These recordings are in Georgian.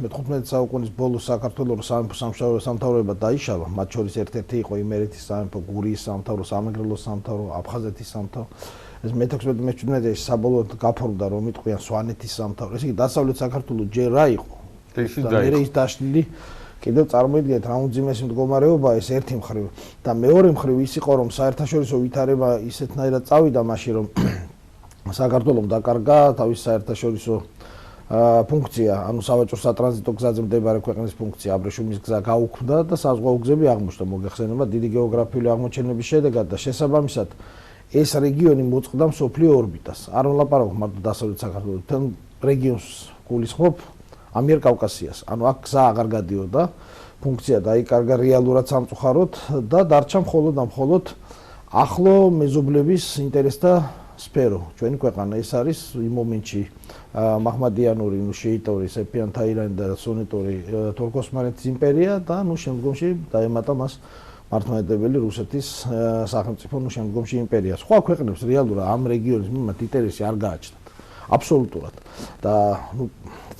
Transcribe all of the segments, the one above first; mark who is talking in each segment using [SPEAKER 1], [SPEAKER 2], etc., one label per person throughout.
[SPEAKER 1] მე-15 საუკუნის ბოლოს საქართველოს სამეფო სამთავროება დაიშალა, მათ შორის ერთ-ერთი იყო იმერეთის სამეფო, გურიის სამთავრო, სამეგრელოს სამთავრო, აფხაზეთის სამთავრო. ეს მე-16-მე-17 საბოლოოდ გაფორმდა, რომ იტყვიან სვანეთის სამთავრო. ესე იგი, დასავლეთ საქართველოს ჯერ რა იყო? და ის დაშლილი კიდევ წარმოიდგინეთ რა უძიმესი მდგომარეობა ეს ერთი მხრივ და მეორე მხრივ ის იყო რომ საერთაშორისო ვითარება ისეთნაირად წავიდა მაშინ რომ საქართველოს დაკარგა თავის საერთაშორისო ფუნქცია, ანუ სავაჭრო სატრანზიტო გზაზე მდებარე ქვეყნის ფუნქცია, აბრეშუმის გზა გაუქმდა და საზღვაო გზები აღმოჩნდა მოგეხსენება დიდი გეოგრაფიული აღმოჩენების შედეგად და შესაბამისად ეს რეგიონი მოწყდა მსოფლიო ორბიტას. არ ვლაპარაკობ მარტო დასავლეთ საქართველოს, თან რეგიონს გულისხმობ ამიერკავკასიას. ანუ აქ გზა აღარ გადიოდა, ფუნქცია დაიკარგა რეალურად სამწუხაროდ და დარჩა მხოლოდ და მხოლოდ ახლო მეზობლების ინტერესთა სფერო. ჩვენი ქვეყანა ეს არის იმ მომენტში მაჰმადიანური, შეიტური, სეფიან-თაირანი და სუნიტური თურქ-ოსმალეთის იმპერია და შემდგომში დაემატა მას მართლმადიდებელი რუსეთის სახელმწიფო, შემდგომში იმპერია. სხვა ქვეყნებს რეალურად ამ რეგიონის მიმართ ინტერესი არ გააჩნდათ. აბსოლუტურად. და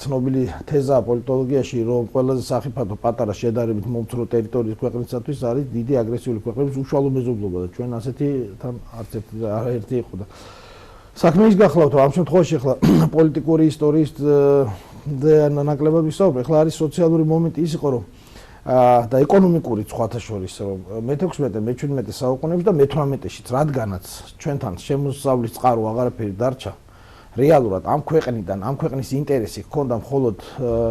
[SPEAKER 1] ცნობილი თეზაა პოლიტოლოგიაში, რომ ყველაზე სახიფათო პატარა შედარებით მომცრო ტერიტორიის ქვეყნისათვის არის დიდი აგრესიული ქვეყნების უშუალო მეზობლობა და ჩვენ ასეთი თან არაერთი იყო და საქმე ის გახლავთ, რომ ამ შემთხვევაში ახლა პოლიტიკური ისტორიის ნაკლებად ვისაუბრე, ახლა არის სოციალური მომენტი ის იყო, რომ და ეკონომიკური სხვათა შორის, რომ მე-16-მე-17 საუკუნეებში და მე-18-შიც, რადგანაც ჩვენთან შემოსავლის წყარო აღარაფერი დარჩა რეალურად ამ ქვეყნიდან, ამ ქვეყნის ინტერესი ჰქონდა მხოლოდ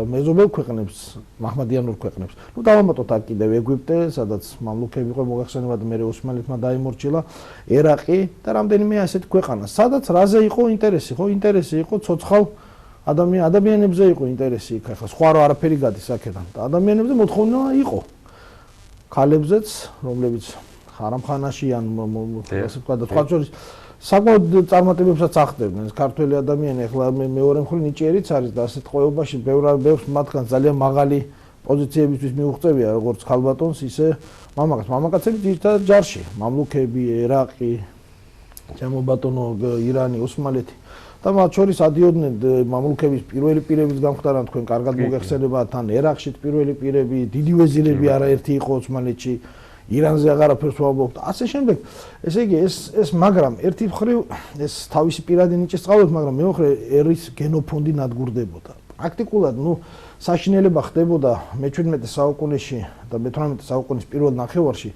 [SPEAKER 1] მეზობელ ქვეყნებს, მაჰმადიანურ ქვეყნებს. ნუ დავამატოთ აქ კიდევ ეგვიპტე, სადაც მამლუქები იყო მოგახსენებათ, მერე ოსმალეთმა დაიმორჩილა, ერაყი და რამდენიმე ასეთი ქვეყანა. სადაც რაზე იყო ინტერესი, ხო? ინტერესი იყო ცოცხალ ადამიანებზე იყო ინტერესი იქ. ახლა სხვა რა არაფერი გადის აქედან. და ადამიანებზე მოთხოვნა იყო. ქალებზეც, რომლებიც ხარამხანაში ან ასე ვთქვა და სხვა შორის საკმაოდ წარმატებებსაც ახდენდნენ ქართველი ადამიანი. ახლა მეორე მხრივ ნიჭიერიც არის და ასეთ ყოებაში ბევრს მათგან ძალიან მაღალი პოზიციებისთვის მიუღწევია როგორც ქალბატონს, ისე მამაკაცს. მამაკაცები ძირითადად ჯარში, მამლუქები, ერაყი, შემობატონო ირანი, ოსმალეთი და მათ შორის ადიოდნენ მამლუქების პირველი პირების გამხდარან თქვენ კარგად მოგეხსენებათ, თან ერაყში პირველი პირები, დიდი ვეზირები არაერთი იყო ოსმალეთში. ირანზე აღარაფერს ვამბობთ. ასე შემდეგ. ესე იგი ეს მაგრამ ერთი მხრივ ეს თავისი პირადი ნიჭის წყალობით, მაგრამ მეორე მხრივ ერის გენოფონდი ნადგურდებოდა. პრაქტიკულად, საშინელება ხდებოდა მე-17 საუკუნეში და მე-18 საუკუნის პირველ ნახევარში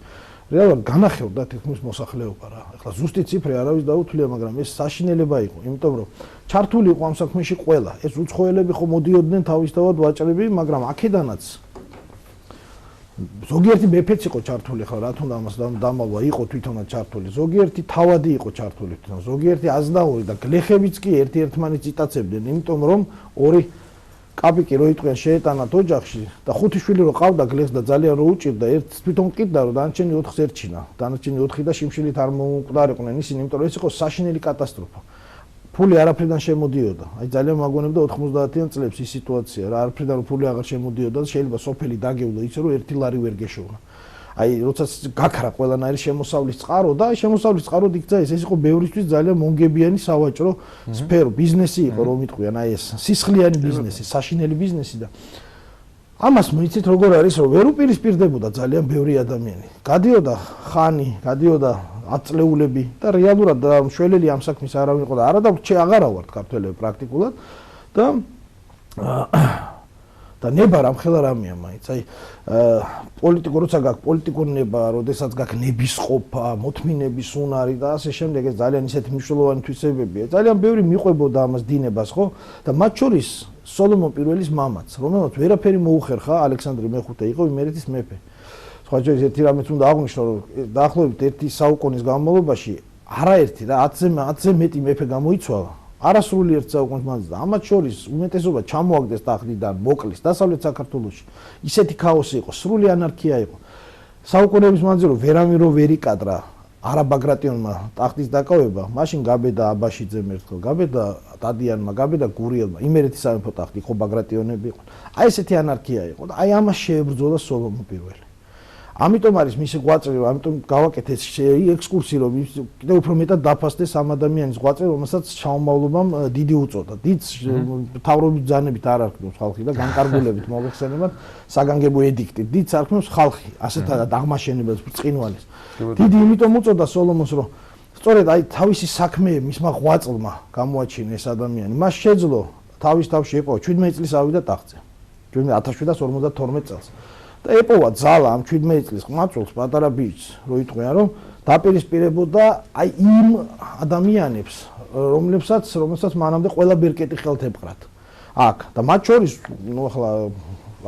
[SPEAKER 1] რეალურად განახევრდა თითქმის მოსახლეობა რა. ახლა ზუსტი ციფრი არავის დაუთვლია, მაგრამ ეს საშინელება იყო, იმიტომ რომ ჩართული იყო ამ საქმეში ყველა. ეს უცხოელები ხო მოდიოდნენ თავისთავად ვაჭრები, მაგრამ აქედანაც ზოგიერთი მეფეც იყო ჩართული, ხო რა თქმა უნდა ამას დამალვა იყო თვითონაც ჩართული. ზოგიერთი თავადი იყო ჩართული თვითონ, ზოგიერთი აზნაური და გლეხებიც კი ერთ-ერთმანეთს იტაცებდნენ, იმიტომ რომ ორი კაპიკი რო იტყვიან შეეტანათ ოჯახში და ხუთი შვილი რო ყავდა გლეხს და ძალიან რო უჭირდა, ერთს თვითონ ყიდდა, რომ დანარჩენი 4-ს ერჩინა. დანარჩენი 4 და შიმშილით არ მოუკვდარიყვნენ ისინი, იმიტომ რომ ეს იყო საშინელი კატასტროფა. ფული არაფრიდან შემოდიოდა. აი ძალიან მაგონებდა 90-იან წლებს ის სიტუაცია რა, არაფრიდან ფული აღარ შემოდიოდა და შეიძლება სოფელი დაგევლო ისე რომ ერთი ლარი ვერ გეშოვნა. აი როცა გაქრა ყველანაირი შემოსავლის წყარო და აი შემოსავლის წყარო იქცა ეს იყო ბევრისთვის ძალიან მონგებიანი სავაჭრო სფერო, ბიზნესი იყო რომ იტყვიან, აი ეს სისხლიანი ბიზნესი, საშინელი ბიზნესი და ამას მოიცით როგორ არის რომ ვერ უპირისპირდებოდა ძალიან ბევრი ადამიანი. გადიოდა ხანი, გადიოდა აწლეულები და რეალურად მშველელი ამ საქმის არავინ იყო და არადავრჩე აღარა ვართ ქართველები პრაქტიკულად და ნება რამხელა რამეა მაინც. აი პოლიტიკურ როცა გაქვს პოლიტიკური ნება, როდესაც გაქვს ნებისყოფა, მოთმინების უნარი და ასე შემდეგ, ეს ძალიან ისეთი მნიშვნელოვანი თვისებებია. ძალიან ბევრი მიყვებოდა ამას დინებას, ხო? და მათ შორის სოლომონ პირველის მამაც, რომელმაც ვერაფერი მოუხერხა, ალექსანდრე მეხუთე იყო იმერეთის მეფე. სხვა შორის ერთი რამეც უნდა აღვნიშნო, რომ დაახლოებით ერთი საუკუნის განმავლობაში არაერთი რა 10-ზე მეტი მეფე გამოიცვალა. არასრული ერთ საუკუნის მანძილზე და ამათ შორის უმეტესობა ჩამოაგდეს ტახტიდან, მოკლეს დასავლეთ საქართველოში. ისეთი ქაოსი იყო, სრული ანარქია იყო. საუკუნეების მანძილზე ვერავინ რო ვერ იკადრა არაბაგრატიონმა ტახტის დაკავება, მაშინ გაბედა აბაშიძემ ერთხელ, გაბედა დადიანმა, გაბედა გურიელმა, იმერეთის სამეფო ტახტი ხო ბაგრატიონები იყო. აი ესეთი ანარქია იყო და აი ამას შეებრძოლა სოლომონ პირველი. ამიტომ არის მისი ღვაწლი, ამიტომ გავაკეთე ეს ექსკურსი, რომ კიდევ უფრო მეტად დაფასდეს ამ ადამიანის ღვაწლი, რომელსაც შაუმავლობამ დიდი უწოდა. დიდს მთავრობის ბრძანებით არ არქმევს ხალხი და განკარგულებით მოგეხსენებათ საგანგებო ედიქტით. დიდს არქმევს ხალხი, ასეთადად აღმაშენებელს ბრწყინვალეს. დიდი იმიტომ უწოდა სოლომონს, რომ სწორედ აი თავისი საქმეები მისმა ღვაწლმა გამოაჩინა ეს ადამიანი. მას შეძლო თავის თავში ეპოვა 17 წლის ავიდა ტახტზე. 1752 წელს. და ეპოვა ძალა ამ 17 წლის ყმაწვილს პატარა ბიჭს, რო იტყვიან, რომ დაპირისპირებოდა აი იმ ადამიანებს, რომელსაც მანამდე ყველა ბერკეტი ხელთ ეპყრათ. აქ და მათ შორის, ნუ ახლა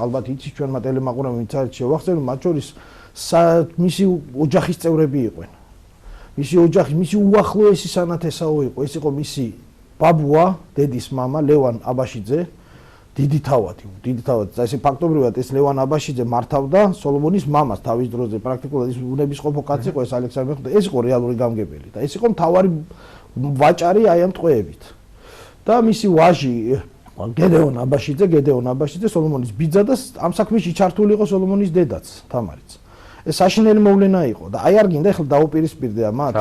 [SPEAKER 1] ალბათ იცის ჩვენმა ტელემაყურებელმა ვინც არის შევახსენო, მათ შორის მისი ოჯახის წევრები იყვნენ. მისი უახლოესი სანათესაო იყო, ეს იყო მისი ბაბუა, დედის მამა ლევან აბაშიძე, დიდი თავად. ესე ფაქტობრივად ეს ლევან აბაშიძე მართავდა სოლომონის მამას თავის დროზე, პრაქტიკულად ის უნებისყოფო კაცი იყო ეს ალექსანდრე მეხუთე, ეს იყო რეალური გამგებელი და ეს იყო მთავარი ვაჭარი აი ამ ტყვეებით. და მისი ვაჟი გედეონ აბაშიძე სოლომონის ბიძა და ამ საქმეში ჩართული იყო სოლომონის დედაც, თამარიც. ეს საშინელი მოვლენა იყო და აი არ გინდა ახლა დაუპირისპირდე ამათ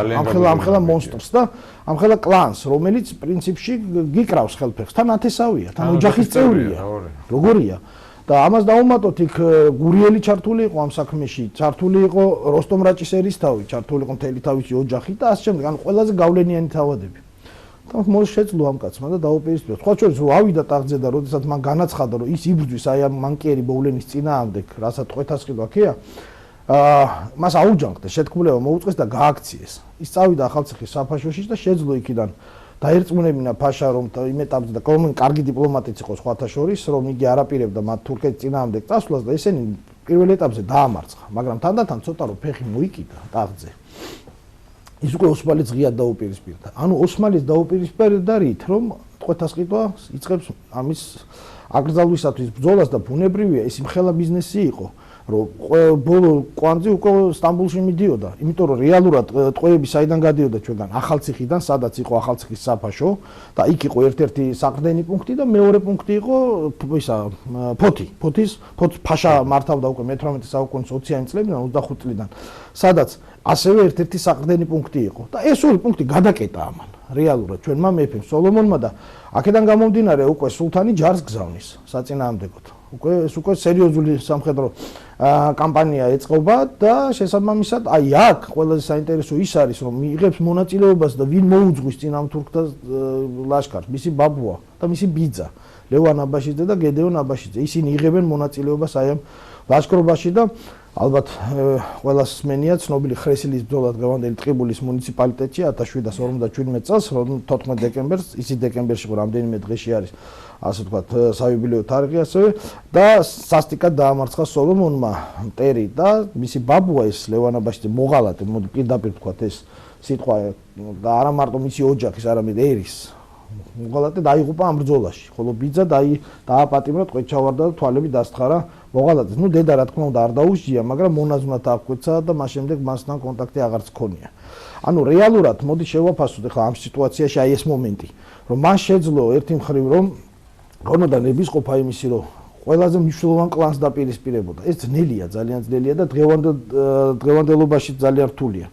[SPEAKER 1] ამხელა მონსტრს და ამხელა კლანს, რომელიც პრინციპში გიკრავს ხელფეხს, თან ათესავია, თან ოჯახის წევრია. როგორია? და ამას დაუმატოთ იქ გურიელი ჩართული იყო ამ საქმეში, ჩართული იყო როსტომ რაჭის ერისთავი, ჩართული იყო მთელი თავისი ოჯახი და ასე შემდეგ, ანუ ყველაზე გავლენიანი თავადები. და შეძლო ამ კაცმა და დაუპირისპირდა. სხვა შორის რომ ავიდა ტახტზე და როდესაც მან განაცხადა, რომ ის იბრძვის აი ამ მანკიერი მოვლენის წინააღმდეგ, რასაც ტყვეთასყიდვა ქია, მას აუჯანყდა, შეთქმულება მოუწყეს და გააქციეს. ის წავიდა ახალციხის საფაშოში და შეძლო იქიდან დაერწმუნებინა ფაშა, რომ იმ ეტაპზე და კომუნ კარგი დიპლომატიც იყო სხვათა შორის, რომ იგი არაპირებდა მათ თურქეთის წინააღმდეგ წასვლას და ესენი პირველ ეტაპზე დაამარცხა, მაგრამ თანდათან ცოტა რომ ფეხი მოიკიდა ტახტზე. ის უკვე ოსმალეთს ღიად დაუპირისპირდა. ანუ ოსმალეთს დაუპირისპირდა რით, რომ ტყვეთასყიდვა იწყებს ამის აკრძალვისათვის ბრძოლას და ბუნებრივია ის იმხელა ბიზნესი იყო. რომ ბოლო კვანძი უკვე სტამბოლში მიდიოდა, იმიტომ რომ რეალურად ტყვეები საიდან გადიოდა ჩვენგან ახალციხიდან, სადაც იყო ახალციხის საფაშო და იქ იყო ერთ-ერთი საყრდენი პუნქტი და მეორე პუნქტი იყო ფოთის ფაშა მართავდა უკვე მე-18 საუკუნის 20-იანი წლებიდან 25 წლიდან, სადაც ასევე ერთ-ერთი საყრდენი პუნქტი იყო და ეს ორი პუნქტი გადაკეტა ამან რეალურად ჩვენმა მეფემ სოლომონმა და აქედან გამომდინარე უკვე სულთანი ჯარს გზავნის საწინააღმდეგოდ. უკვე სერიოზული სამხედრო კამპანია ეწყობა და შესაბამისად აი აქ ყველაზე საინტერესო ის არის რომ მიიღებს მონაწილეობას და ვინ მოუძღვის წინ ამ თურქთა ლაშქარს, მისი ბაბუა და მისი ბიძა ლევან აბაშიძე და გედეონ აბაშიძე. ისინი იღებენ მონაწილეობას აი ამ ლაშქრობაში და ალბათ ყველას სმენია ცნობილი ხრესილის ბრძოლა დღევანდელი ტყიბულის მუნიციპალიტეტში 1757 წელს 14 დეკემბერს, ისი დეკემბერში იყო რამდენიმე დღეში არის ასე ვთქვათ საიუბილეო თარიღი ასევე და სასტიკად დაამარცხა სოლომონმა მტერი და მისი ბაბუა ეს ლევან აბაშიძე მოღალატე, მოდი პირდაპირ ვთქვათ ეს სიტყვა და არა მარტო მისი ოჯახის, არამედ ერის მოღალატე დაიღუპა ამ ბრძოლაში, ხოლო ბიძა დააპატიმრა, ტყვედ ჩავარდა და თვალები დასთხარა მოღალატეს. ნუ დედა რა თქმა უნდა არ დაუსჯია, მაგრამ მონაზვნად აღკვეცა და მას შემდეგ მასთან კონტაქტი აღარც ჰქონია. ანუ რეალურად მოდი შევაფასოთ ახლა ამ სიტუაციაში აი ეს მომენტი, რომ მას შეძლო ერთი მხრივ რომ ქონოდა ნებისყოფა იმისი, რომ ყველაზე მნიშვნელოვან კლანს დაპირისპირებოდა. ეს ძნელია, ძალიან ძნელია და დღევანდელობაში ძალიან რთულია.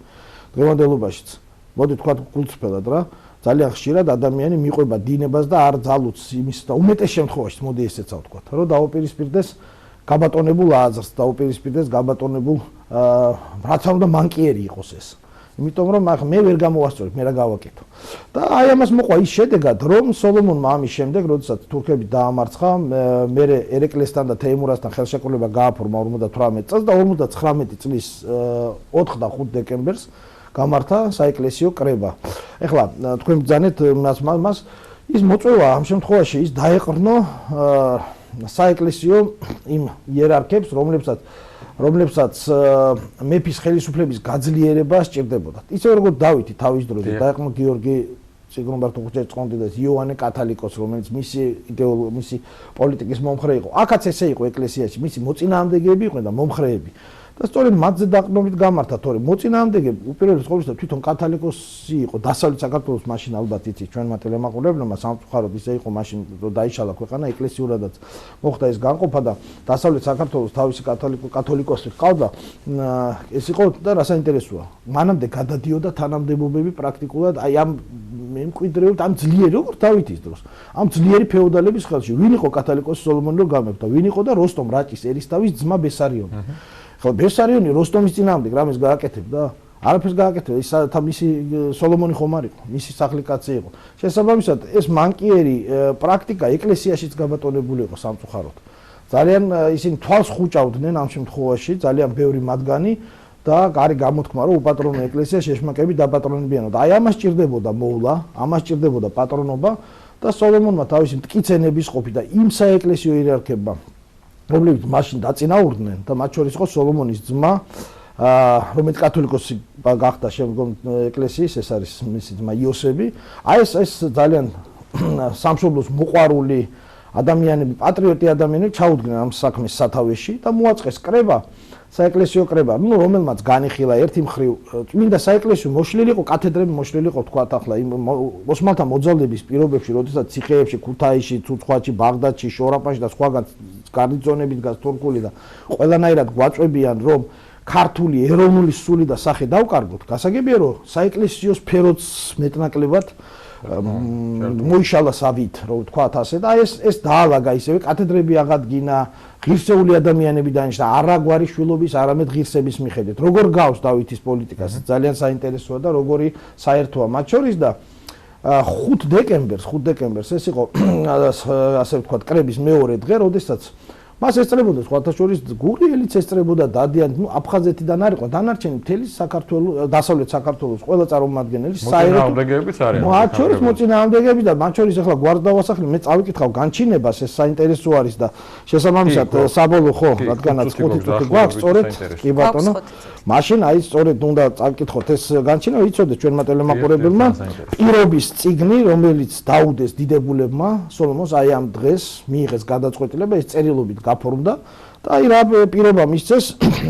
[SPEAKER 1] დღევანდელობაშიც. მოდი თქვა გულწრფელად რა, ძალიან ხშირად ადამიანი მიყვება დინებას და არ ძალუც იმის და უმეტეს შემთხვევაში მოდი ესეც ვთქვა, რომ დაუპირისპირდეს გაბატონებულ აზრს, დაუპირისპირდეს გაბატონებულ რაც უნდა მანკიერი იყოს ეს. იმიტომ რომ მე ვერ გამოვასწორებ, მე რა გავაკეთო. და აი ამას მოყვა ის შედეგად, რომ სოლომონმა ამის შემდეგ, როდესაც თურქები დაამარცხა, მე ერეკლესთან და თეიმურაზთან ხელშეკრულება გააფორმა 58 წელს და 59 წლის 4 და 5 დეკემბერს გამართა საეკლესიო კრება. ეხლა თქვენ ბრძანეთ მას ის მოწვევა ამ შემთხვევაში ის დაეყრნო საეკლესიო იმ იერარქებს, რომლებსაც მეფის ხელისუფლების გაძლიერება სჭირდებოდათ. ისე როგორც დავითი თავის დროზე დაეყრნა გიორგი ციგრუმბართუხუჭერწყონდი და იოანე კათალიკოსი, რომელიც მისი პოლიტიკის მომხრე იყო. აქაც ესე იყო ეკლესიაში, მისი მოწინააღმდეგეები იყვნენ და მომხრეები. და სწორედ მათზე დაყრდნობით გამართა, თორემ მოწინააღმდეგე უპირველეს ყოვლისა თვითონ კათოლიკოსი იყო, დასავლეთ საქართველოს მაშინ ალბათ იცით ჩვენმა ტელემაყურებლებმა სამწუხაროდ ისე იყო მაშინ რომ დაიშალა ქვეყანა ეკლესიურადაც მოხდა ეს განყოფა და დასავლეთ საქართველოს თავისი კათოლიკოსი ჰყავდა, ეს იყო და რა საინტერესოა. მანამდე გადადიოდა თანამდებობები პრაქტიკულად აი ამ მემკვიდრეობთ ამ ძლიერი როგორც დავითის დროს. ამ ძლიერი ფეოდალების ხელში ვინ იყო კათოლიკოსი სოლომონი რო გამეფდა, ვინ იყო და როსტომ რაჭის ერისთავის ძმა ბესარიონი. ხო ბესარიონი როსტომის წინააღმდეგ რამეს გააკეთებდა? არაფერს გააკეთებდა, ის მისი სოლომონი ხომ არ იყო, მისი სახლი კაცი იყო. შესაბამისად ეს მანკიერი პრაქტიკა ეკლესიაშიც გაბატონებული იყო სამწუხაროდ. ძალიან ისინი თვალს ხუჭავდნენ ამ შემთხვევაში, ძალიან ბევრი მათგანი და გარი გამოთქმა რომ უპატრონო ეკლესია შეშმაკები დაპატრონებიანო და აი ამას ჭირდებოდა მოვლა, ამას ჭირდებოდა პატრონობა და სოლომონმა თავისი მტკიცენების ყოფი და იმ საეკლესიო იერარქებმა რომლებიც მაშინ დაწინაურდნენ და მათ შორის იყო სოლომონის ძმა რომელიც კათოლიკოსი გახდა შემდგომ ეკლესიის, ეს არის მისი ძმა იოსები. აი ეს ძალიან სამშობლოს მოყვარული ადამიანები, პატრიოტი ადამიანები ჩაუდგნენ ამ საქმის სათავეში და მოაწყეს კრება, საეკლესიო კრება, რომელმაც განიხილა ერთი მხრივ წმინდა საეკლესიო მოშლილი იყო, კათედრები მოშლილი იყო თქვათ ახლა იმ ოსმალთა მოძალდების პირობებში, როდესაც ციხეებში, ქუთაისში, ცუცხვათში, ბაღდადში, შორაპაში და სხვაგან გარნიზონებით დგას თურქული და ყველანაირად გვაწვევიან რომ ქართული ეროვნული სული და სახე დავკარგოთ, გასაგებია რომ საეკლესიო სფეროც მეტნაკლებად მოიშალა სავით, რომ ვთქვათ ასე და ეს დაალაგა ისევე კათედრები აღადგინა, ღირსეული ადამიანები დანიშნა, არაგვარი შვილობის, არამედ ღირსების მიხედვით. როგორ გავს დავითის პოლიტიკას, ძალიან საინტერესოა და როგორი საერთოა მათ შორის და 5 დეკემბერს ეს იყო ასე ვთქვათ კრების მეორე დღე, როდესაც მას ესწრებოდა სხვათა შორის გურიელიც ესწრებოდა დადიან, აფხაზეთიდან არ იყო, დანარჩენი მთელი საქართველოს, დასავლეთ საქართველოს ყველა წარმომადგენელი
[SPEAKER 2] მოწინააღმდეგეებიც არიან.
[SPEAKER 1] მათ შორის მოწინააღმდეგეები და მათ შორის ახლა გვარდავასახლი, მე წავიკითხავ განჩინებას, ეს საინტერესო არის და შესაბამისად საბოლოო ხო, რადგანაც 5 წუთი გვაქვს, სწორედ კი ბატონო. მაშინ აი სწორედ უნდა წავიკითხოთ ეს განჩინა, ვიცოდეთ ჩვენმა ტელემაყურებელმა პირობის წიგნი, რომელიც დაუდეს დიდებულებმა სოლომონს აი ამ დღეს მიიღეს გადაწყვეტილება, ეს წერილობით გაფორმდა და აი რა პირობა მისცეს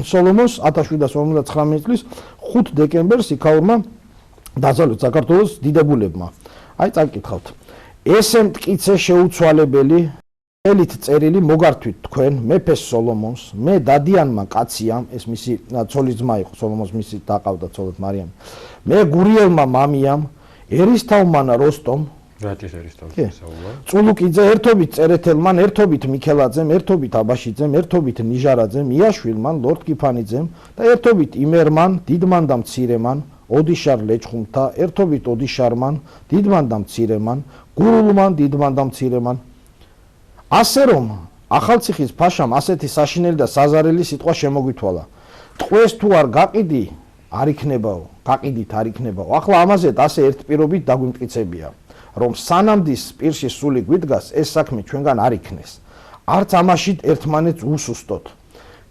[SPEAKER 1] სოლომონს 1759 წლის 5 დეკემბერს იქაურმა დასავლეთ საქართველოს დიდებულებმა. აი წავიკითხავთ. ესე მტკიცე შეუცვალებელი ელით წერილი მოგართვით თქვენ მეფეს სოლომონს, მე დადიანმა კაციამ, ეს მისი ცოლის ძმა იყო, სოლომონს მისი დაყავდა ცოლად მარიამი. მე გურიელმა მამიამ, ერისთავმანა როსტომ,
[SPEAKER 2] რაჭის ერისთავი საუბარ.
[SPEAKER 1] წულუკიძე ერთობით წერეთელმან, ერთობით მიქელაძემ, ერთობით აბაშიძემ, ერთობით ნიჟარაძემ, იაშვილმან, ლორდ კიფანიძემ და ერთობით იმერმან, დიდმან და მცირემან, ოდიშარ ლეჩხუმთა, ერთობით ოდიშარმან, დიდმან და მცირემან, გურულმან, დიდმან და მცირემან. ასე რომ ახალციხის ფაშამ ასეთი საშინელი და საზარელი სიტყვა შემოგვითვალა. ტყვეს თუ არ გაყიდი, არ იქნებაო, გაყიდით არ იქნებაო. ახლა ამაზეც ასე ერთ პირობით დაგვიმტკიცებია, რომ სანამდის პირში სული გვიდგას, ეს საქმე ჩვენგან არ იქნეს. არც ამაშით ერთმანეთს უსუსტოთ.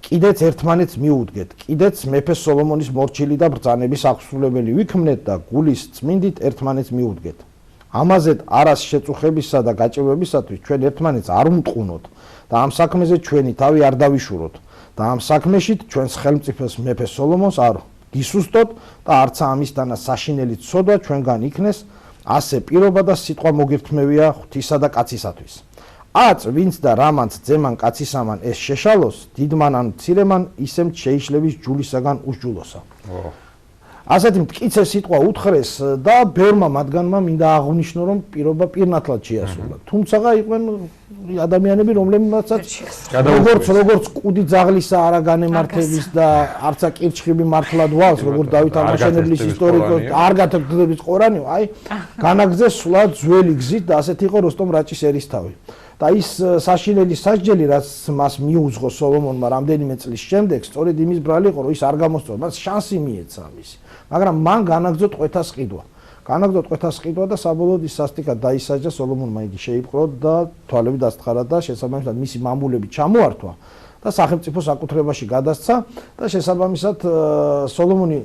[SPEAKER 1] კიდეც ერთმანეთს მიუდგეთ, კიდეც მეფე სოლომონის მორჩილი და ბრძანების აღსრულებელი ვიქმნეთ და გულის წმინდით ერთმანეთს მიუდგეთ. ამაზე არას შეწუხებისა და გაჭირვებისათვის ჩვენ ერთმანეთს არ უმტყუნოთ და ამ საქმეზე ჩვენი თავი არ დავიშუროთ და ამ საქმეშით ჩვენს ხელმწიფოს მეფე სოლომონს არ გისუსტოთ და არცა ამისთანა საშინელი ცოდვა ჩვენგან იქნეს, ასე პირობა და სიტყვა მოგირთმევია ღვთისა და კაცისათვის. აწ ვინც და რამანც ძემან კაცისამან ეს შეშალოს, დიდმან ან მცირემან ისემ შეიშლების ჯულისაგან უსჯულოსა. ასეთი მტკიცე სიტყვა უთხრეს და ბევრმა მათგანმა მინდა აღნიშნო რომ პირობა პირნათლად შეასრულა. თუმცა იყვნენ ადამიანები რომლებმაცაც როგორც კუდი ძაღლისა არა განემართების და არცა კირჩხიბი მართლად ვალს, როგორც დავით აღმაშენებლის ისტორიკოს არ გათქმების ყორანი, აი განაგზეს სულად ძველი გზით და ასეთი იყო როსტომ რაჭის ერისთავი. და ის საშინელი სასჯელი რაც მას მიუძღო სოლომონმა რამდენიმე წლის შემდეგ, სწორედ იმის ბრალი იყო, რომ ის არ გამოსწორდა, მას შანსი მიეცა მისი. მაგრამ მან განაგზო ტყვეთას ყიდვა. განაგზო ტყვეთას ყიდვა და საბოლოოდ ის სასტიკად დაისაჯა, სოლომონმა იგი შეიპყრო და თვალები დასთხარა და შესაბამისად მისი მამულები ჩამოართვა და სახელმწიფო საკუთრებაში გადასცა და შესაბამისად სოლომონი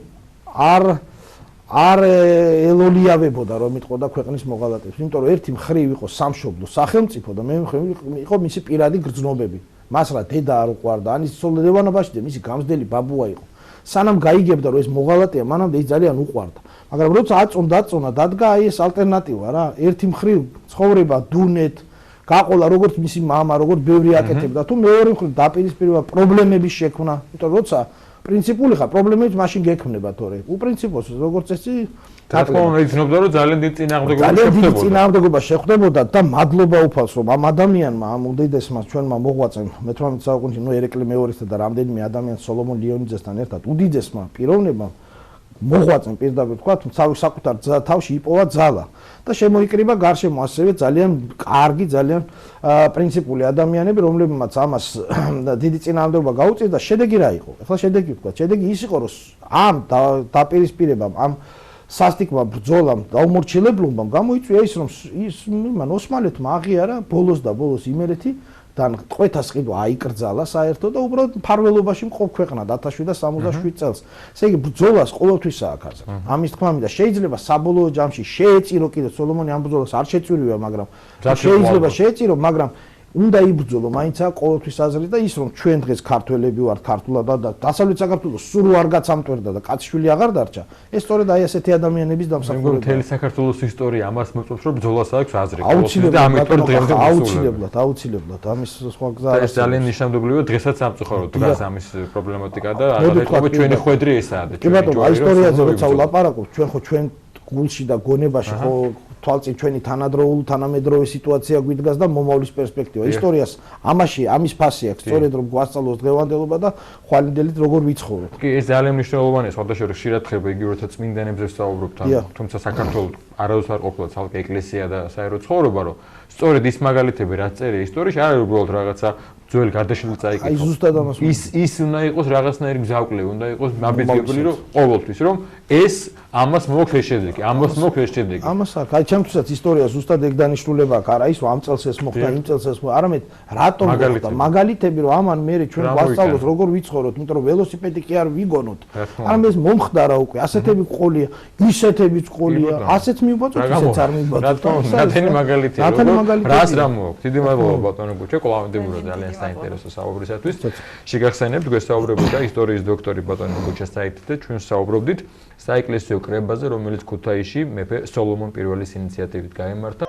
[SPEAKER 1] არ ელოლიავებოდა რომ იტყოდა ქვეყნის მოღალატეებს, იმიტომ რომ ერთი მხრივ იყო სამშობლო სახელმწიფო და მეორე მხრივ იყო მისი პირადი გრძნობები. მას რა დედა არ უყვარდა, ან ის ლევანაბაშიძე მისი გამზდელი ბაბუა იყო. სანამ გაიგებდა რომ ეს მოღალატეა, მანამდე ის ძალიან უყვარდა. მაგრამ როცა აწონდა, დადგა აი ეს ალტერნატივა რა. ერთი მხრივ ცხოვრება დუნეთ, გაყოლა როგორც მისი მამა, როგორც ბევრი აკეთებდა, თუ მეორე მხრივ დაპირისპირება პრობლემების შექმნა, იმიტომ როცა პრინციპული ხარ, პრობლემები მაშინ გექმნება თორე. უპრინციპოს როგორც წესი
[SPEAKER 2] თქმა უნდა იცნობდა რომ ძალიან დიდი
[SPEAKER 1] წინააღმდეგობა შეხვდებოდა და მადლობა უფალს რომ ამ ადამიანმა ამ უდიდესმა ჩვენმა მოღვაწემ მე-18 საუკუნეში ერეკლე მეორესთან და რამდენიმე ადამიანს სოლომონ ლიონიძესთან ერთად უდიდესმა პიროვნებამ მოღვაწემ პირდაპირ თქვა საკუთარ თავში იპოვა ძალა და შემოიკრიბა გარშემო ასევე ძალიან კარგი ძალიან პრინციპული ადამიანები რომლებმაც ამას დიდი წინააღმდეგობა გაუწია და შედეგი რა იყო? ახლა შედეგი ვთქვა, შედეგი ის იყო რომ ამ დაპირისპირებამ ამ სასტიკმა ბრძოლამ და უმორჩილებლებამ გამოიწვია ის რომ მან ოსმალეთმა აღიარა ბოლოს იმერეთი და ტყვეთას ყიდვა აიკრძალა საერთოდ და უბრალოდ ფარველობაში მყოფ ქვეყნად 1767 წელს. ესე იგი ბრძოლას ყოველთვისაა ქარზე. ამის თქმა მინდა შეიძლება საბოლოო ჯამში შეეწირო კიდე სოლომონი ამ ბრძოლას არ შეწირვია, მაგრამ შეიძლება შეეწირო, მაგრამ უნდა იბრძოლო მაინცა ყოველთვის აზრი და ის რომ ჩვენ დღეს ქართველები ვართ ქართულად და დასავლეთ საქართველოს სულ არ გაცამტვერდა და კაცშვილი აღარ დარჩა ეს სწორედ აი ესეთი ადამიანების დამსახურებაა.
[SPEAKER 2] მთელი საქართველოს ისტორია ამას მოწმობს რომ ბრძოლას აქვს აზრი.
[SPEAKER 1] აუცილებლად ამის სხვა გზა არ
[SPEAKER 2] არის. ეს ძალიან ნიშნავდებია დღესაც სამწუხაროდ დგას ამის პრობლემატიკა და აღარ ჩვენი ხვედრი ესაა და
[SPEAKER 1] ჩვენ აი ისტორიაზე როცა ვლაპარაკობთ ჩვენ ხო ჩვენ გულში და გონებაში ხო თვალწინ ჩვენი თანამედროვე სიტუაცია გვიდგას და მომავლის პერსპექტივა. ისტორიას ამის ფასი აქვს, სწორედ რომ გვასწავლოს დღევანდელობა და ხვალინდელით როგორ ვიცხოვროთ.
[SPEAKER 2] კი, ეს ძალიან მნიშვნელოვანია, სხვადასხვა ხშირად ხდება იგი, როცა წმინდანებზე ვსაუბრობთ, თუმცა საქართველოს არასდროს არ ყოფილა ცალკე ეკლესია და საერო ცხოვრება, რომ სწორედ ის მაგალითები, რაც წერია ისტორიაში, არ არის უბრალოდ რაღაცა ძველი გარდაშლილი წაიკითხო.
[SPEAKER 1] აი ზუსტად ამას
[SPEAKER 2] ის უნდა იყოს რაღაცნაირი გზავკვლევი, უნდა იყოს ნაბიჯებული რომ ყოველთვის რომ ეს ამას მოაქვს შედეგი, ამას აქ აი ჩემთვისაც ისტორია ზუსტად ეგ დანიშნულება აქვს, არა ის რომ ამ წელს ეს მოხდა, იმ წელს ეს მოხდა, არამედ რატომ მოხდა? მაგალითები რომ ამან მე ჩვენ გვასწავლოს როგორ ვიცხოვროთ, იმიტომ რომ ველოსიპედი კი არ ვიგონოთ. არამედ ეს მომხდარა უკვე, ასეთები ყოლია, ისეთებიც ყოლია, ასეც მივბაწოთ, ისეც არ მივბაწოთ. ნათელი მაგალითია, რას რა მოაქვს? დიდი მადლობა ბატონო გუჩე, კვლავდებულა ძალიან საინტერესო საუბრისათვის. შეგახსენებთ გვესაუბრებოდა ისტორიის დოქტორი ბატონო გუჩა საიტი და ჩვენ საუბრობდით საეკლესიო კრებაზე, რომელიც ქუთაისში მეფე სოლომონ პირველის ინიციატივით გაიმართა.